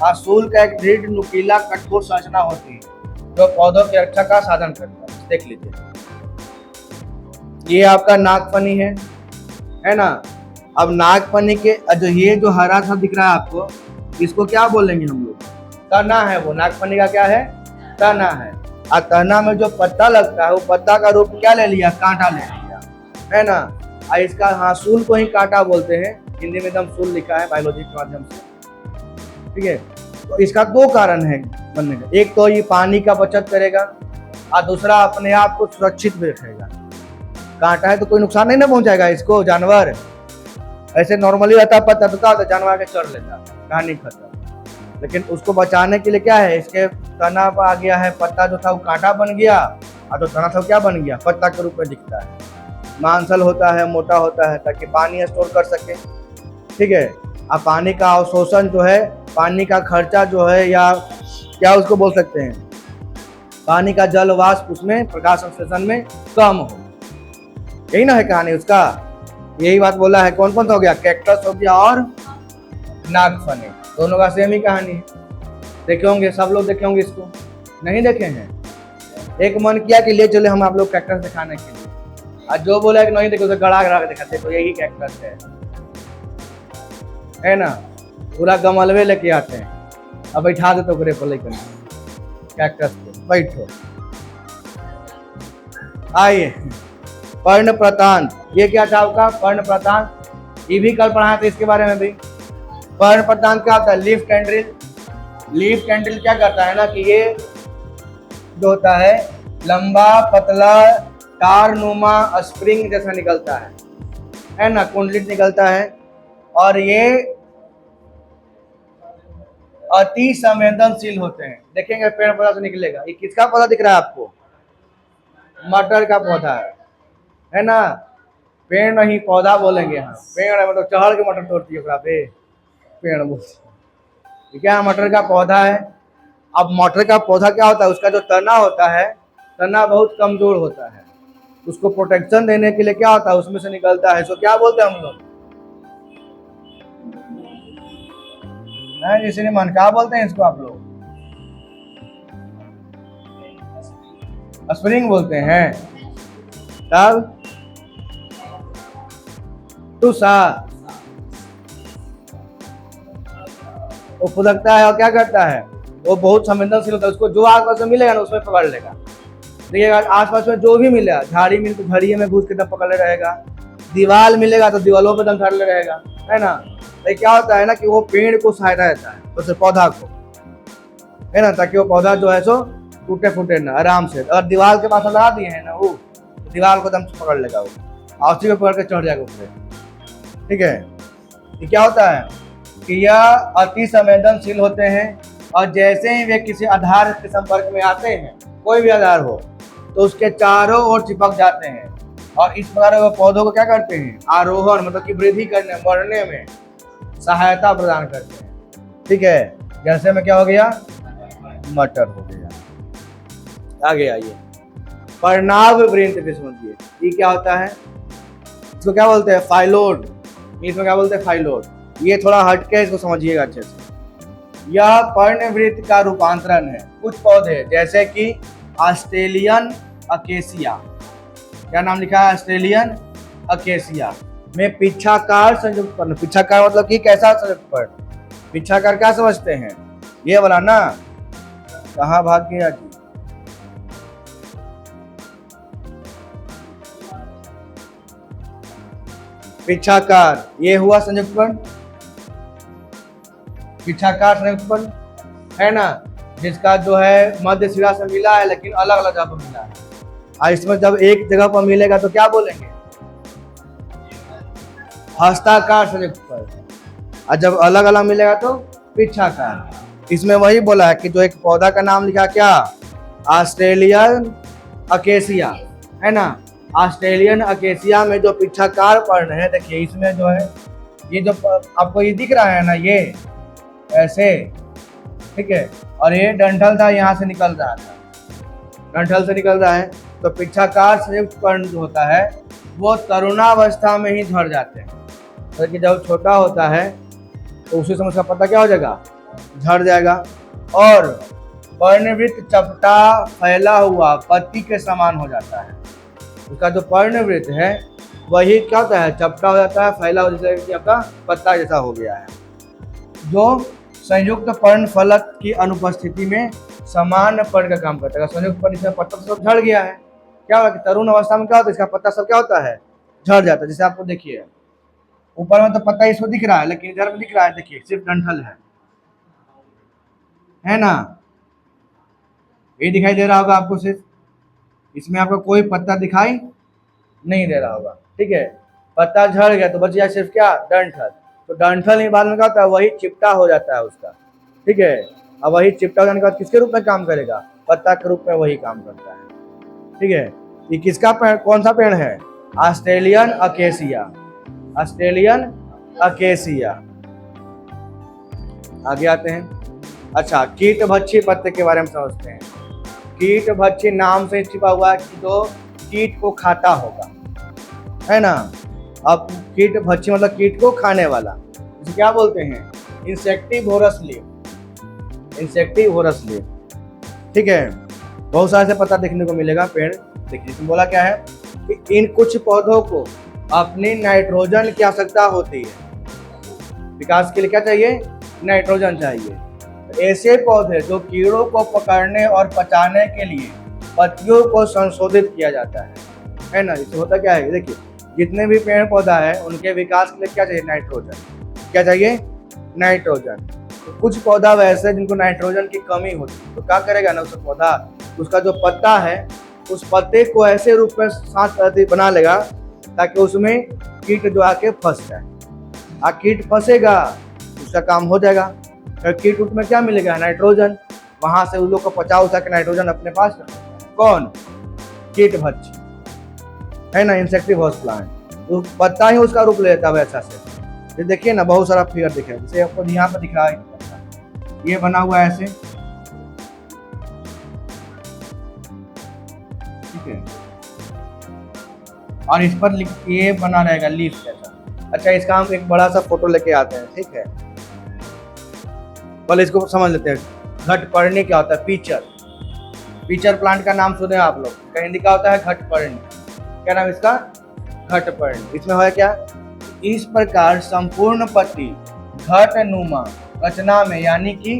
और सूल का एक दृढ़ नुकीला कठोर संरचना होती है जो पौधों की रक्षा का साधन करता है। देख लीजिए, ये आपका नागफनी है ना। अब नागफनी के जो ये जो हरा सा दिख रहा है आपको, इसको क्या बोलेंगे हम लोग? तना है। वो नागफनी का क्या है? तना है। और तना में जो पत्ता लगता है वो पत्ता का रूप क्या ले लिया? कांटा ले लिया, है ना। और इसका हाँ सूल को ही कांटा बोलते हैं, हिंदी में एकदम सूल लिखा है बायोलॉजी के माध्यम से, ठीक है। तो इसका दो कारण है बनने का, एक तो ये पानी का बचत करेगा और दूसरा अपने आप को सुरक्षित भी रखेगा। कांटा है तो कोई नुकसान नहीं ना पहुंचाएगा इसको, जानवर ऐसे नॉर्मली रहता पत्ता तो क्या होता है, जानवर के चढ़ लेता, कहानी खत्म। लेकिन उसको बचाने के लिए क्या है, इसके तना पर आ गया है, पत्ता जो था वो कांटा बन गया और जो तना था वो क्या बन गया? पत्ता के रूप में दिखता है। मांसल होता है, मोटा होता है ताकि पानी स्टोर कर सके, ठीक है। अब पानी का अवशोषण जो है, पानी का खर्चा जो है, या क्या उसको बोल सकते हैं, पानी का जल वाष्प उसमें प्रकाश संश्लेषण में कम हो, यही ना है कहानी उसका। यही बात बोला है। कौन कौन सा हो गया? कैक्टस हो गया और नागफनी, दोनों का सेम ही कहानी है। देखे होंगे सब लोग, देखे होंगे इसको, नहीं देखे हैं? एक मन किया कि ले चले हम आप लोग कैक्टस दिखाने के लिए, और जो बोला कि नहीं देखे उसे गड़ा गड़ा के दिखाते, तो यही कैक्टस है ना। पूरा गमलवे लेके आते हैं, अब बैठा दे तो करे पर लेकर कैक्टस पे बैठो। आइए, पर्ण प्रतान, ये क्या था आपका? पर्ण प्रतान, ये भी कल पढ़ाया था इसके बारे में भी। पर्ण प्रतान क्या होता है? Leaf tendril. लीफ टेंड्रिल क्या करता है ना कि ये जो होता है लंबा पतला तारनुमा स्प्रिंग जैसा निकलता है ना, कुंडलित निकलता है, और ये अति संवेदनशील होते हैं। देखेंगे पेड़ पौधा से निकलेगा। ये किसका पौधा दिख रहा है आपको? मटर का पौधा है ना। पेड़ नहीं पौधा बोलेंगे हम, पेड़ है मतलब चढ़ के मटर तोड़ती है पे, पेड़ बोलते। क्या मटर का पौधा है। अब मटर का पौधा क्या होता है? उसका जो तना होता है, तना बहुत कमजोर होता है, उसको प्रोटेक्शन देने के लिए क्या होता है, उसमें से निकलता है, इसको क्या बोलते हैं हम लोग? जिसे मन क्या बोलते हैं इसको आप लोग? स्प्रिंग बोलते हैं। तब टूसा वो फुदकता है और क्या करता है, वो बहुत संवेदनशील होता है, उसको जो आसपास में मिलेगा ना उसमें पकड़ लेगा। देखिएगा आसपास में जो भी मिलेगा, झाड़ी मिले तो झाड़ियों में घुस के दम पकड़ ले रहेगा, दीवार मिलेगा तो दीवारों पे दम झाड़ ले रहेगा, है ना। तो क्या होता है ना कि वो पेड़ को सहायता देता है, तो पौधा को, है ना, ताकि वो पौधा जो है सो टूटे फूटे ना आराम से। और दीवार के पास लगा दिए है ना वो, तो दीवार को दम पकड़ लेगा वो, और उसी पे पकड़ के चढ़ जाएगा उससे, ठीक है। ये क्या होता है कि यह अति संवेदनशील होते हैं, और जैसे ही वे किसी आधार के संपर्क में आते हैं, कोई भी आधार हो, तो उसके चारों ओर चिपक जाते हैं, और इस प्रकार वो पौधों को क्या करते हैं? आरोहण मतलब कि वृद्धि करने, बढ़ने में सहायता प्रदान करते हैं, ठीक है। जैसे में क्या हो गया? मटर हो गया। आगे आइए, पर्णाव वृंत भी समझिए। ये क्या होता है? इसको क्या बोलते हैं? फाइलोड। इसमें क्या बोलते हैं? फाइलोड। ये थोड़ा हटके इसको समझिएगा अच्छे से। यह पर्णवृत्त का रूपांतरण है। कुछ पौधे जैसे कि ऑस्ट्रेलियन अकेसिया, क्या नाम लिखा है? ऑस्ट्रेलियन अकेसिया में पिच्छाकार संयुक्त पर्ण। पिच्छाकार मतलब कि कैसा संयुक्त पर्ण? पिच्छाकार क्या समझते हैं? ये वाला ना, कहाँ भाग गया जी? पिच्छाकार, ये हुआ संयुक्त पर्ण, पिच्छाकार संयुक्त पर्ण, है ना, जिसका जो है मध्य सिरा से मिला है लेकिन अलग अलग जगह पर मिला है। और इसमें जब एक जगह पर मिलेगा तो क्या बोलेंगे? हस्ताकार संयुक्त पर्ण, और जब अलग अलग मिलेगा तो पिच्छाकार। इसमें वही बोला है कि जो एक पौधा का नाम लिखा क्या? ऑस्ट्रेलियन अकेसिया, है ना। ऑस्ट्रेलियन अकेसिया में जो पिच्छाकार पर्ण है, देखिए इसमें जो है ये जो आपको ये दिख रहा है ना, ये ऐसे, ठीक है, और ये डंठल था, यहाँ से निकल रहा था, डंठल से निकल रहा है, तो पिच्छाकार संयुक्त पर्ण जो होता है वो तरुणावस्था में ही झड़ जाते हैं, क्योंकि जब छोटा होता है तो उसी समय उसका पत्ता क्या हो जाएगा, झड़ जाएगा। और पर्णवृत्त चपटा फैला हुआ पत्ती के समान हो जाता है। उसका जो पर्णवृत्त है वही क्या होता है, चपटा हो जाता है, फैला हो, जैसे कि आपका पत्ता जैसा हो गया है, जो संयुक्त पर्ण फलक की अनुपस्थिति में समान पर्ण का काम करता है। संयुक्त पर्ण, इसमें पत्ता सब झड़ गया है, क्या होगा कि तरुण अवस्था में क्या होता है, इसका पत्ता सब क्या होता है, झड़ जाता है। जैसे आपको देखिए ऊपर में तो पत्ता इसको दिख रहा है, लेकिन इधर में दिख रहा है, देखिए सिर्फ डंठल है ना, ये दिखाई दे रहा होगा आपको, सिर्फ इसमें आपको कोई पत्ता दिखाई नहीं दे रहा होगा, ठीक है। पत्ता झड़ गया तो बच गया सिर्फ क्या, डंठल। तो डंठल ही बाद में क्या होता है, वही चिपटा हो जाता है उसका, ठीक है। अब वही चिपटा हो जाने के बाद किसके रूप में काम करेगा, पत्ता के रूप में वही काम करता है, ठीक है। ये किसका पेड़, कौन सा पेड़ है, ऑस्ट्रेलियन अकेसिया, ऑस्ट्रेलियन अकेसिया। आगे आते हैं। अच्छा, कीट भक्षी पत्ते के बारे में समझते हैं। कीट भक्षी नाम से छिपा हुआ है कि जो कीट को खाता होगा, है ना। अब कीट भक्षी मतलब कीट को खाने वाला, इसे क्या बोलते हैं, इंसेक्टिवोरस लीफ, इंसेक्टिवोरस लीफ, ठीक है। बहुत सारे से पता देखने को मिलेगा पेड़। देखिए इसमें बोला क्या है कि इन कुछ पौधों को अपनी नाइट्रोजन की आवश्यकता होती है, विकास के लिए क्या चाहिए, नाइट्रोजन चाहिए। ऐसे पौधे जो कीड़ों को पकड़ने और पचाने के लिए पत्तियों को संशोधित किया जाता है ना। इससे होता क्या है, देखिए जितने भी पेड़ पौधा है उनके विकास के लिए क्या चाहिए, नाइट्रोजन। क्या चाहिए, नाइट्रोजन। तो कुछ पौधा वैसे जिनको नाइट्रोजन की कमी होती है, तो क्या करेगा ना, उस पौधा उसका जो पत्ता है उस पत्ते को ऐसे रूप में सांस बना लेगा ताकि उसमें कीट जो आके फंस जाए। कीट फंसेगा उसका काम हो जाएगा। कीट रूप में क्या मिलेगा, नाइट्रोजन। वहां से उन लोग को पचाव उठा के नाइट्रोजन अपने पास, कौन, कीट भक्षी, है ना, इंसेक्टिवोरस प्लांट। तो पत्ता ही उसका रूप ले लेता है वैसा से। ये देखिए ना, बहुत सारा फिगर दिख रहा है, जैसे आपको यहाँ पर दिख रहा है, ये बना हुआ है ऐसे, ठीक है। और इस पर ये बना रहेगा लीफ जैसा। अच्छा, इसका हम एक बड़ा सा फोटो लेके आते हैं, ठीक है। पहले इसको समझ लेते हैं। घटपर्णी क्या होता है, पीचर, पीचर प्लांट का नाम सुने आप लोग, कहीं लिखा होता है घटपर्णी। क्या नाम इसका, घटपर्णी। इसमें है क्या, इस प्रकार संपूर्ण पत्ती घटनुमा रचना में, यानी कि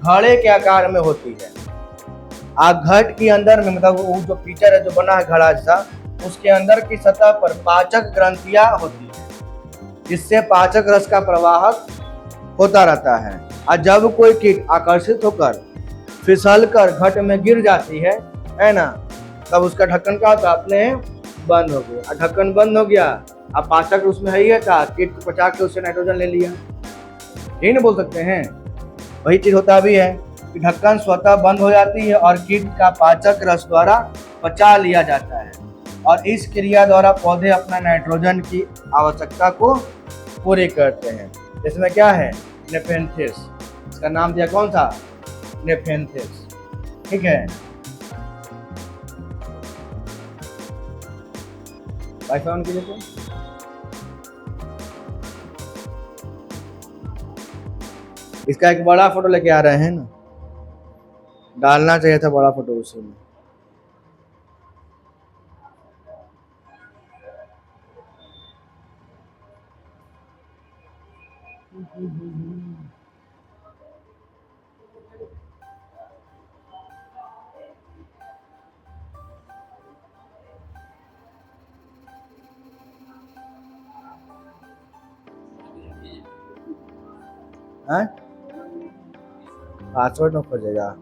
घड़े के आकार में होती है। घट के अंदर में, मतलब वो जो पीचर है जो बना है घड़ा जैसा, उसके अंदर की सतह पर पाचक ग्रंथियां होती है, जिससे पाचक रस का प्रवाह होता रहता है। और जब कोई कीट आकर्षित होकर फिसल कर घट में गिर जाती है ना, तब उसका ढक्कन क्या होता है, अपने बंद हो गया। ढक्कन बंद हो गया, अब पाचक उसमें है ही था, कीट को पचा के उससे नाइट्रोजन ले लिया, यही ना बोल सकते हैं। वही चीज होता भी है कि ढक्कन स्वतः बंद हो जाती है और कीट का पाचक रस द्वारा पचा लिया जाता है, और इस क्रिया द्वारा पौधे अपना नाइट्रोजन की आवश्यकता को पूरी करते हैं। इसमें क्या है, नेफेंथिस, इसका नाम दिया कौन सा, नेफेंथिस, ठीक है। वाईफाई ऑन कीजिए तो। इसका एक बड़ा फोटो लेके आ रहे हैं ना, डालना चाहिए था बड़ा फोटो उसी में। पासवर्ड में खोजेगा।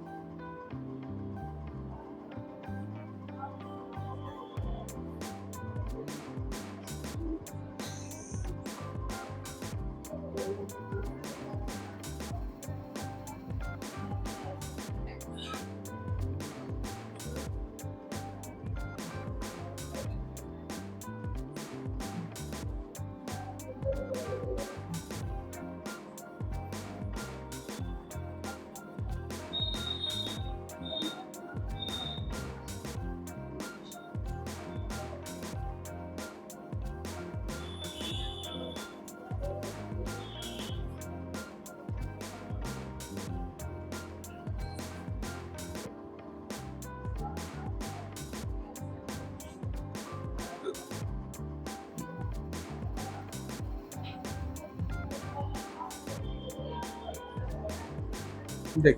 देख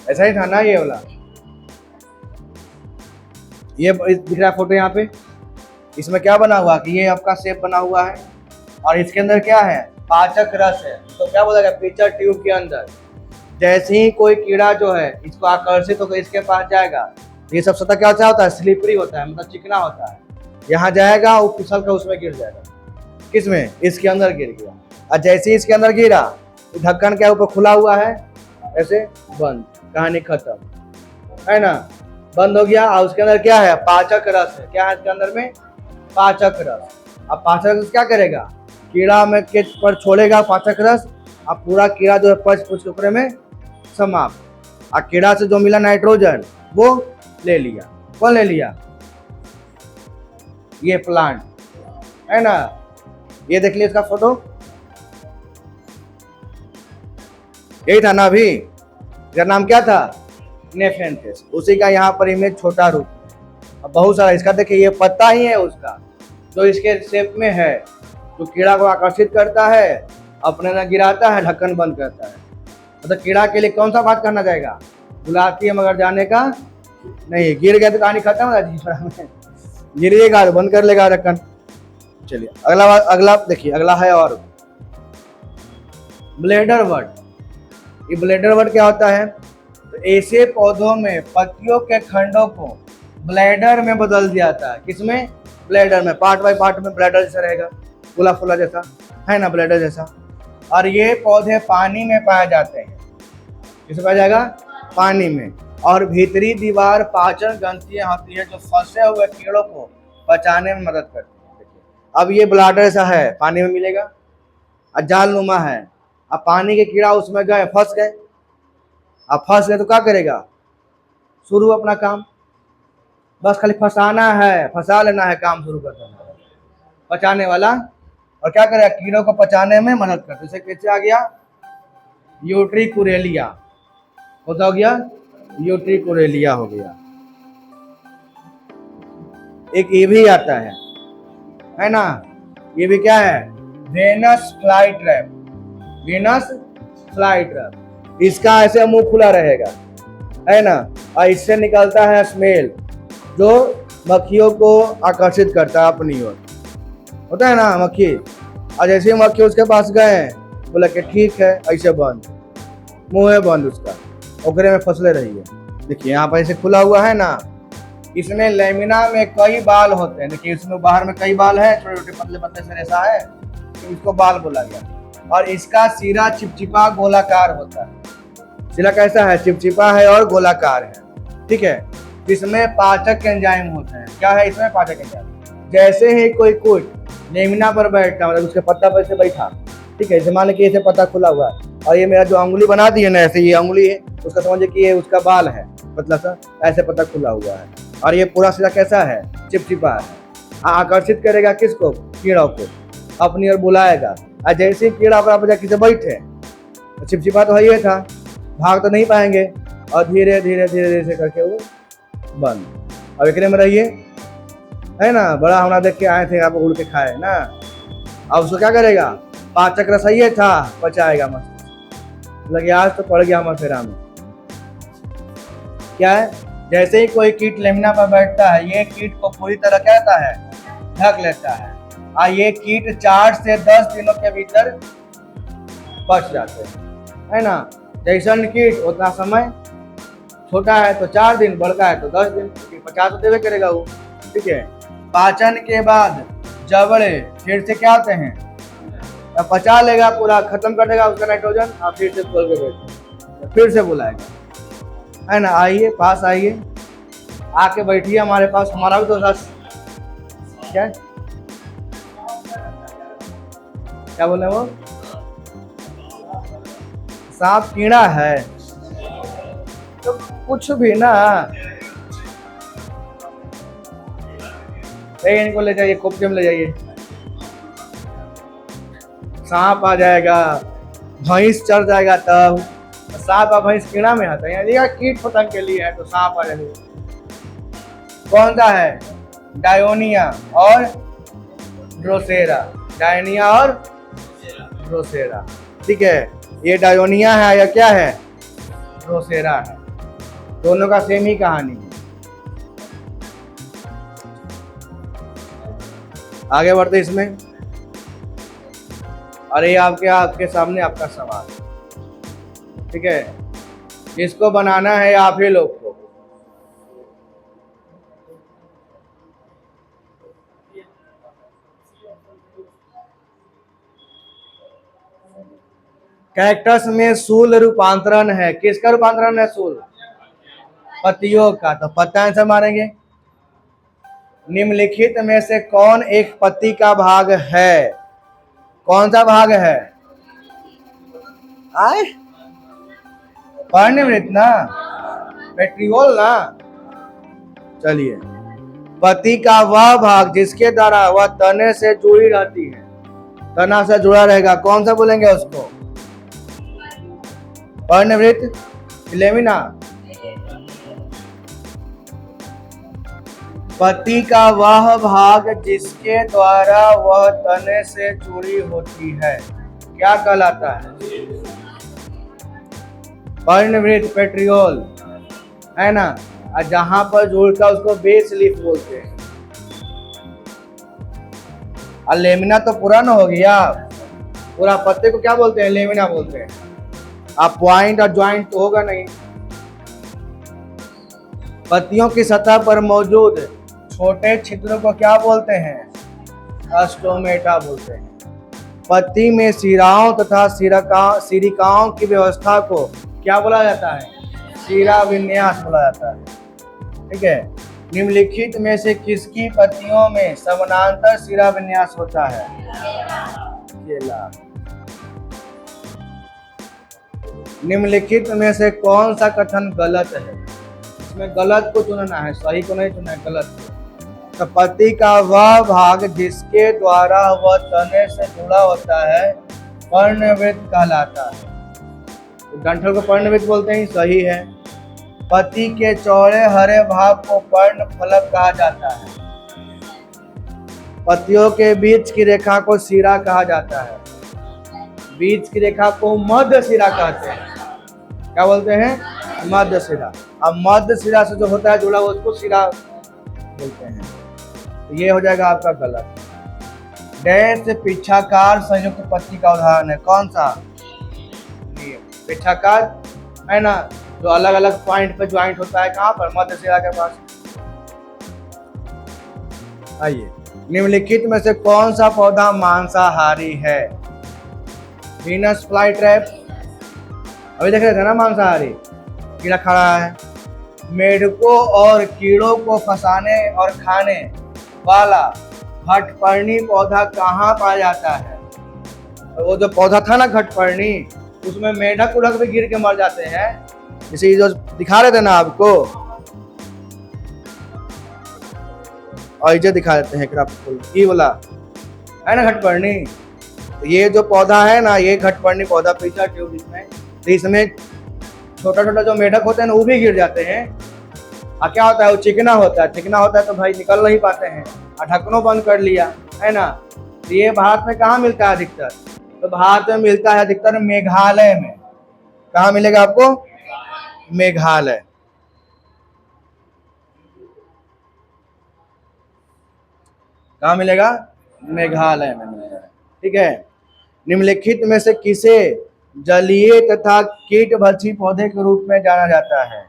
ऐसा ही था ना ये वाला, ये दिख रहा है फोटो यहाँ पे। इसमें क्या बना हुआ कि ये आपका शेप बना हुआ है और इसके अंदर क्या है, पाचक रस है। तो क्या बोला गया, पिक्चर ट्यूब के अंदर जैसे ही कोई कीड़ा जो है इसको आकर्षित होकर इसके पास जाएगा, ये सब सतह क्या होता है, स्लिपरी होता है, मतलब चिकना होता है। यहाँ जाएगा वो फिसल कर उसमें गिर जाएगा। किसमें, इसके अंदर गिर गया। और जैसे ही इसके अंदर गिरा तो ढक्कन क्या ऊपर खुला हुआ है, ऐसे बंद, कहानी खत्म, है ना, बंद हो गया। और उसके अंदर क्या है, पाचक रस है। क्या है इसके अंदर में, पाचक रस। अब पाचक रस क्या करेगा, कीड़ा में के पर छोड़ेगा पाचक रस। अब पूरा कीड़ा जो है पच पुच टुकड़े में समाप्त। और कीड़ा से जो मिला नाइट्रोजन वो ले लिया। कौन ले लिया, ये प्लांट, है ना। ये देख लिया इसका फोटो, यही था ना अभी, इसका नाम क्या था, नेफेंथस। उसी का यहाँ पर इमेज छोटा रूप। अब बहुत सारा इसका देखिए, ये पत्ता ही है उसका जो इसके शेप में है, जो कीड़ा को आकर्षित करता है, अपने में गिराता है, ढक्कन बंद करता है। मतलब कीड़ा के लिए कौन सा बात करना चाहेगा, बुलाती है मगर जाने का नहीं। गिर गया तो कहानी खत्म हो जाती है, गिरिएगा तो बंद कर लेगा ढक्कन। चलिए अगला देखिए, अगला है और ब्लेडर वर्ड। ये ब्लेडर वर्ड क्या होता है, तो ऐसे पौधों में पत्तियों के खंडों को ब्लेडर में बदल दिया जाता है। किसमें, ब्लेडर में, पार्ट बाय पार्ट में ब्लेडर जैसा रहेगा, फूला फूला जैसा, है ना, ब्लेडर जैसा। और ये पौधे पानी में पाए जाते हैं। किसमें पाया जाएगा, पानी में। और भीतरी दीवार पाचन ग्रंथियां होती है जो फंसे हुए कीड़ों को बचाने में मदद करती है। देखिए अब ये ब्लाडर ऐसा है, पानी में मिलेगा और जाल नुमा है। अब पानी के कीड़ा उसमें गए, फंस गए। अब फंस गए तो क्या करेगा, शुरू अपना काम, बस खाली फंसाना है, फंसा लेना है, काम शुरू कर देना है, पचाने वाला। और क्या करेगा, कीड़ों को पचाने में मदद करता है। जैसे कैसे आ गया, यूट्रिकुरेलिया, हो गया, यूट्रिकुरेलिया हो गया। एक ये भी आता है ना, ये भी क्या है, Venus fly trap. Venus fly trap, इसका ऐसे मुंह खुला रहेगा, है ना, और इससे निकलता है स्मेल जो मक्खियों को आकर्षित करता है अपनी ओर। होता है ना मक्खी, और जैसे ही मक्खी उसके पास गए, बोला कि ठीक है, ऐसे बंद, मुंह है बंद उसका, ओकरे में फंसले रही है। देखिए यहाँ पर ऐसे खुला हुआ है ना, इसमें लेमिना में कई बाल होते हैं। देखिए इसमें बाहर में कई बाल है, छोटे छोटे पतले पतले से रेशा है, तो इसको बाल बोला गया। और इसका सिरा चिपचिपा गोलाकार होता है। सिरा कैसा है, चिपचिपा है और गोलाकार है, ठीक है। इसमें पाचक एंजाइम होते हैं। क्या है इसमें, पाचक एंजाइम। जैसे ही कोई कुछ लेमिना पर बैठता, मतलब उसके पत्ता पर से बैठा, ठीक है, जैसे मान लीजिए ऐसे पत्ता खुला हुआ है और ये मेरा जो अंगुली बना दी है ना, ऐसे ये अंगुली है, उसका समझिए कि ये उसका बाल है, पतला सा, ऐसे पत्ता खुला हुआ है। और ये पूरा सिरा कैसा है, चिपचिपा है। आकर्षित करेगा किसको, कीड़ा को अपनी ओर बुलाएगा। और जैसे कीड़ा पर जाके से बैठे, तो चिपचिपा तो है ही था, भाग तो नहीं पाएंगे, और धीरे धीरे धीरे धीरे से करके वो बंद। अब एकरे में रहिए, है ना, बड़ा हमरा देख के आए थे, आप उड़ के खाए ना। अब उसको क्या करेगा, पाचक रस ये था, पचाएगा मस्त। लगे आज तो पड़ गया मथेरा में। क्या है, जैसे ही कोई कीट लेमिना पर बैठता है, ये कीट को पूरी तरह क्या होता है, ढक लेता है। और ये कीट 4 से 10 दिनों के भीतर बच जाते हैं, है ना। जैसा कीट उतना समय, छोटा है तो 4 दिन, बड़का है तो 10 दिन, 50 तो देवे करेगा वो, ठीक है। पाचन के बाद जबड़े फिर से क्या होते हैं, पचा लेगा, पूरा खत्म कर देगा उसका नाइट्रोजन, और फिर से खोल के बैठे, फिर से बुलाएगा, है ना। आइए पास, आइए, आके बैठिए हमारे पास। हमारा भी तो साथ क्या है? क्या बोले वो, सांप कीड़ा है तो कुछ भी ना, इनको ले जाइए, कोपचे में ले जाइए, सांप आ जाएगा, भैंस चढ़ जाएगा, तब सांप और भैंस कीड़ा में आता है, या कीट पतंग के लिए है तो सांप आ जाएगा। कौन सा है, डायोनिया और ड्रोसेरा, डायनिया और ड्रोसेरा, ठीक है। ये डायोनिया है या क्या है, ड्रोसेरा है। दोनों का सेम ही कहानी है। आगे बढ़ते इसमें। अरे आपके आपके सामने आपका सवाल, ठीक है, इसको बनाना है आप ही लोग को। कैक्टस में सूल रूपांतरण है। किसका रूपांतरण है? सूल, पत्तियों का। तो पत्ता आंसर मारेंगे। निम्नलिखित में से कौन एक पत्ती का भाग है? कौन सा भाग है? आए पर्णवृत्त ना, पेट्रियोल ना। चलिए, पत्ती का वह भाग जिसके द्वारा वह तने से जुड़ी रहती है, तना से जुड़ा रहेगा, कौन सा बोलेंगे उसको? पर्णवृत्त, लेमिना। पत्ती का वह भाग जिसके द्वारा वह तने से जुड़ी होती है क्या कहलाता है? पर्णवृत्त, पेट्रियोल, है ना। और जहां पर जुड़ता उसको बेस लीफ बोलते हैं। और लेमिना तो पूरा ना हो गया, पूरा पत्ते को क्या बोलते हैं? लेमिना बोलते हैं। अब पॉइंट और ज्वाइंट तो होगा नहीं। पत्तियों की सतह पर मौजूद छोटे छिद्रों को क्या बोलते हैं? स्टोमेटा बोलते हैं। पत्ती में सिराओं तथा सिरिकाओं की व्यवस्था को क्या बोला जाता है? सिरा विन्यास बोला जाता है, ठीक है। निम्नलिखित में से किसकी पत्तियों में समानांतर सिरा विन्यास होता है? केला। निम्नलिखित में से कौन सा कथन गलत है? इसमें गलत को चुनना है, सही को नहीं चुनना है, गलत को। तो पत्ती का वह भाग जिसके द्वारा वह तने से जुड़ा होता है पर्णवृत्त कहलाता है। तो डंठल को पर्णवृत्त बोलते हैं, सही है। पत्ती के चौड़े हरे भाग को पर्णफलक कहा जाता है। पत्तियों के बीच की रेखा को सिरा कहा जाता है। बीच की रेखा को मध्य सिरा कहते हैं। क्या बोलते हैं? मध्य सिरा। अब मध्य सिरा से जो होता है जुड़ा हुआ उसको सिरा बोलते हैं। तो ये हो जाएगा आपका गलत। डैश पिच्छाकार संयुक्त पत्ती का उदाहरण है, कौन सा? पिच्छाकार है ना, जो अलग अलग पॉइंट पे ज्वाइंट होता है, कहाँ पर? मध्य सिरा के पास। आइए, निम्नलिखित में से कौन सा पौधा मांसाहारी है? वीनस फ्लाई ट्रैप, अभी देख रहे थे ना, मांसाहारी। कीड़ा खा रहा है। मेढकों और कीड़ों को फंसाने और खाने वाला घटपर्णी पौधा कहाँ पाया जाता है? वो जो पौधा था ना घटपर्णी, उसमें मेढक उड़क भी गिर के मर जाते हैं। जैसे जो दिखा रहे थे ना आपको, और ये दिखा देते हैं ग्राफ, ये वाला है ना घटपर्णी। ये जो पौधा है ना, ये घटपर्णी पौधा पीछा ट्यूब इसमें, तो इसमें छोटा छोटा जो मेढक होते हैं ना, वो भी गिर जाते हैं। और क्या होता है? वो चिकना होता है। चिकना होता है तो भाई निकल नहीं पाते हैं, और ढक्कनों बंद कर लिया, है ना। तो ये भारत में कहाँ मिलता है अधिकतर? तो भारत में मिलता है अधिकतर मेघालय में। कहाँ मिलेगा आपको? मेघालय। कहाँ मिलेगा? मेघालय में मिलेगा, ठीक है। निम्नलिखित में से किसे जलीय तथा कीटभक्षी पौधे के रूप में जाना जाता है?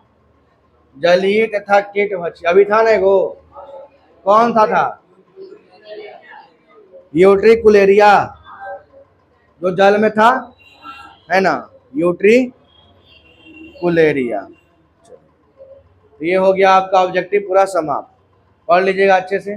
जलीय तथा कीटभक्षी, अभी था ना एगो, कौन सा था? यूट्रिकुलेरिया, जो जल में था, है ना, यूट्रिकुलेरिया। ये हो गया आपका ऑब्जेक्टिव पूरा समाप्त। पढ़ लीजिएगा अच्छे से।